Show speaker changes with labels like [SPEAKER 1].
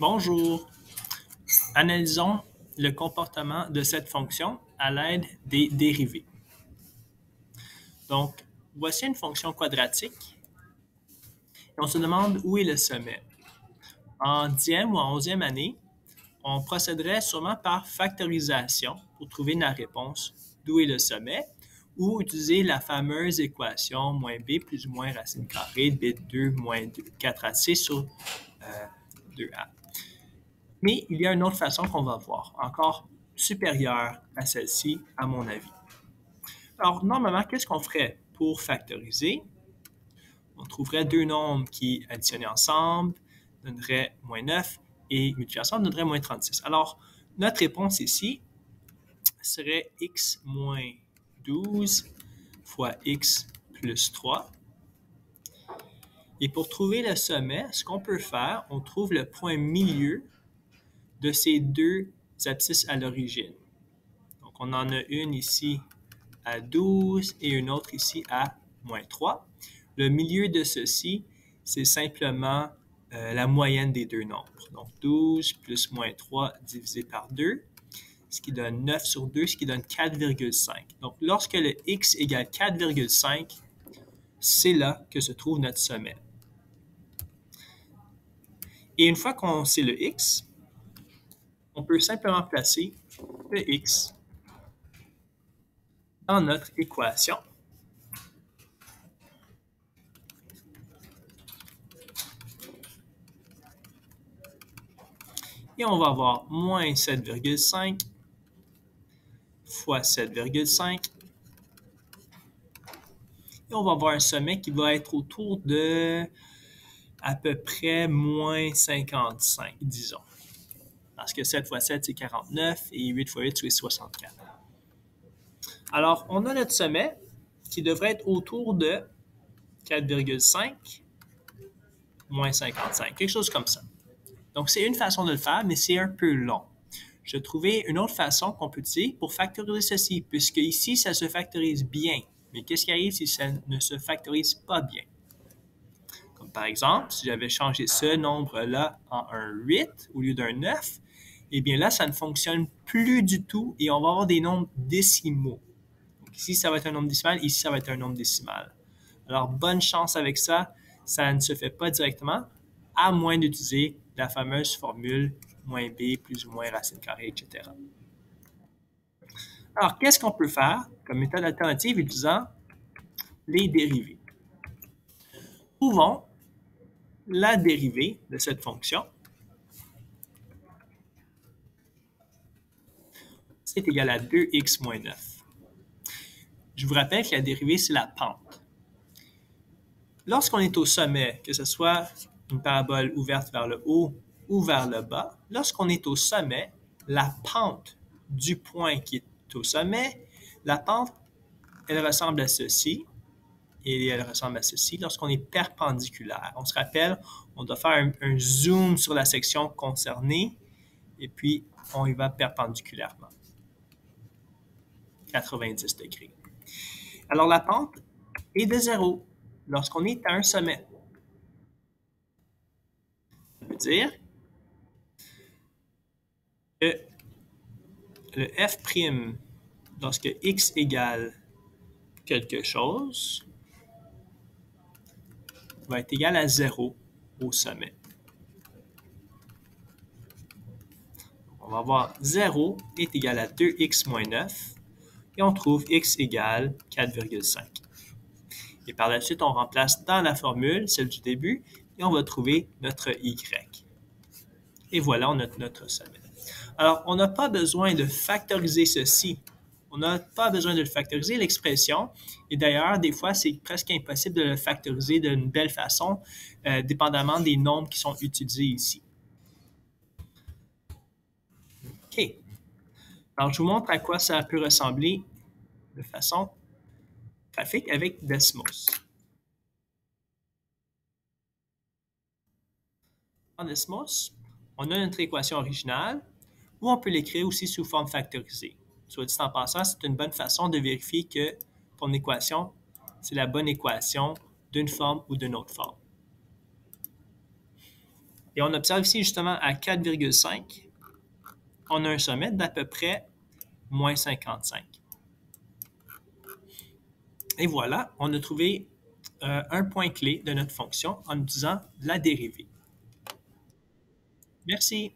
[SPEAKER 1] Bonjour. Analysons le comportement de cette fonction à l'aide des dérivées. Donc, voici une fonction quadratique et on se demande où est le sommet. En 10e ou en 11e année, on procéderait sûrement par factorisation pour trouver la réponse d'où est le sommet ou utiliser la fameuse équation moins b plus ou moins racine carrée de b2 moins 4ac sur 2a. Mais il y a une autre façon qu'on va voir, encore supérieure à celle-ci, à mon avis. Alors, normalement, qu'est-ce qu'on ferait pour factoriser? On trouverait deux nombres qui, additionnés ensemble, donneraient moins 9 et multipliés ensemble donneraient moins 36. Alors, notre réponse ici serait x moins 12 fois x plus 3. Et pour trouver le sommet, ce qu'on peut faire, on trouve le point milieu de ces deux abscisses à l'origine. Donc, on en a une ici à 12 et une autre ici à moins 3. Le milieu de ceci, c'est simplement la moyenne des deux nombres. Donc, 12 plus moins 3 divisé par 2, ce qui donne 9 sur 2, ce qui donne 4,5. Donc, lorsque le x égale 4,5, c'est là que se trouve notre sommet. Et une fois qu'on sait le x, on peut simplement placer le x dans notre équation. Et on va avoir moins 7,5 fois 7,5. Et on va avoir un sommet qui va être autour de à peu près moins 55, disons. Parce que 7 fois 7, c'est 49 et 8 fois 8, c'est 64. Alors, on a notre sommet qui devrait être autour de 4,5 moins 55, quelque chose comme ça. Donc, c'est une façon de le faire, mais c'est un peu long. Je vais trouver une autre façon qu'on peut utiliser pour factoriser ceci, puisque ici, ça se factorise bien. Mais qu'est-ce qui arrive si ça ne se factorise pas bien? Comme par exemple, si j'avais changé ce nombre-là en un 8 au lieu d'un 9, eh bien là, ça ne fonctionne plus du tout et on va avoir des nombres décimaux. Donc ici, ça va être un nombre décimal, ici, ça va être un nombre décimal. Alors, bonne chance avec ça, ça ne se fait pas directement, à moins d'utiliser la fameuse formule moins b plus ou moins racine carrée, etc. Alors, qu'est-ce qu'on peut faire comme méthode alternative utilisant les dérivées? Trouvons la dérivée de cette fonction. C'est égal à 2x moins 9. Je vous rappelle que la dérivée, c'est la pente. Lorsqu'on est au sommet, que ce soit une parabole ouverte vers le haut ou vers le bas, lorsqu'on est au sommet, la pente du point qui est au sommet, la pente, elle ressemble à ceci et elle ressemble à ceci lorsqu'on est perpendiculaire. On se rappelle, on doit faire un zoom sur la section concernée et puis on y va perpendiculairement. 90 degrés. Alors, la pente est de 0 lorsqu'on est à un sommet. Ça veut dire que le f', lorsque x égale quelque chose, va être égal à 0 au sommet. On va avoir 0 est égal à 2x moins 9 et on trouve x égale 4,5. Et par la suite, on remplace dans la formule, celle du début, et on va trouver notre y. Et voilà, on a notre sommet. Alors, on n'a pas besoin de factoriser ceci. On n'a pas besoin de le factoriser, l'expression. Et d'ailleurs, des fois, c'est presque impossible de le factoriser d'une belle façon, dépendamment des nombres qui sont utilisés ici. OK. Alors, je vous montre à quoi ça peut ressembler de façon graphique avec Desmos. En Desmos, on a notre équation originale, ou on peut l'écrire aussi sous forme factorisée. Soit dit en passant, c'est une bonne façon de vérifier que ton équation, c'est la bonne équation d'une forme ou d'une autre forme. Et on observe ici justement à 4,5, on a un sommet d'à peu près moins 55. Et voilà, on a trouvé un point clé de notre fonction en utilisant la dérivée. Merci.